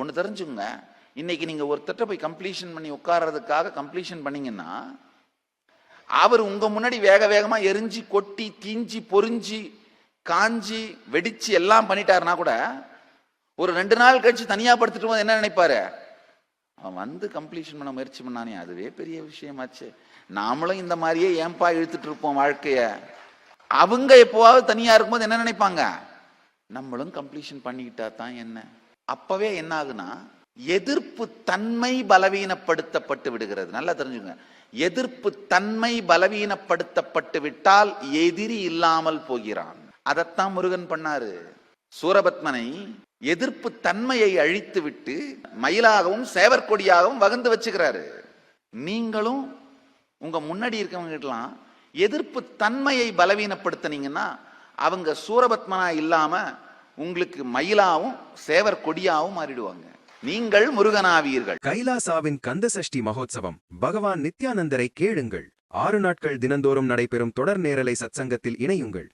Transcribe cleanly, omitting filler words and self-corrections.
ஒன்று தெரிஞ்சுங்க, இன்னைக்கு நீங்க ஒருத்தட்ட போய் கம்ப்ளீஷன் பண்ணி உட்கார்றதுக்காக கம்ப்ளீஷன் பண்ணீங்கன்னா, அவர் உங்க முன்னாடி வேக வேகமா எரிஞ்சு கொட்டி தீஞ்சி பொறிஞ்சி காஞ்சி வெடிச்சு எல்லாம் பண்ணிட்டாருன்னா கூட ஒரு 2 நாள் கழிச்சு தனியா படுத்துட்டு போது என்ன நினைப்பாரு? அவன் வந்து கம்ப்ளீஷன் பண்ண முயற்சி பண்ணானே, அதுவே பெரிய விஷயமாச்சு. நாமளும் இந்த மாதிரியே ஏன்பா இழுத்துட்டு இருப்போம் வாழ்க்கைய. அவங்க எப்போவாவது தனியா இருக்கும்போது என்ன நினைப்பாங்க? நம்மளும் கம்ப்ளீஷன் பண்ணிக்கிட்டா தான் என்ன. அப்பவே என்ன ஆகுனா, எதிர்ப்பு தன்மை பலவீனப்படுத்தப்பட்டு விடுகிறது. நல்லா தெரிஞ்சுங்க, எதிர்ப்பு தன்மை பலவீனப்படுத்தப்பட்டு விட்டால் எதிரி இல்லாமல் போகிறான். அதைத்தான் முருகன் பண்ணாரு. சூரபத்மனை எதிர்ப்பு தன்மையை அழித்து விட்டு மயிலாகவும் சேவற்கொடியாகவும் வகுந்து வச்சுக்கிறாரு. நீங்களும் உங்க முன்னாடி இருக்கவங்கலாம் எதிர்ப்பு தன்மையை பலவீனப்படுத்தினீங்கன்னா அவங்க சூரபத்மனா இல்லாம உங்களுக்கு மயிலாவும் சேவர் கொடியாவும் மாறிடுவாங்க. நீங்கள் முருகனாவீர்கள். கைலாசாவின் கந்த சஷ்டி மகோத்சவம். பகவான் நித்யானந்தரை கேளுங்கள். 6 நாட்கள் தினந்தோறும் நடைபெறும் தொடர் நேரலை சத்சங்கத்தில் இணையுங்கள்.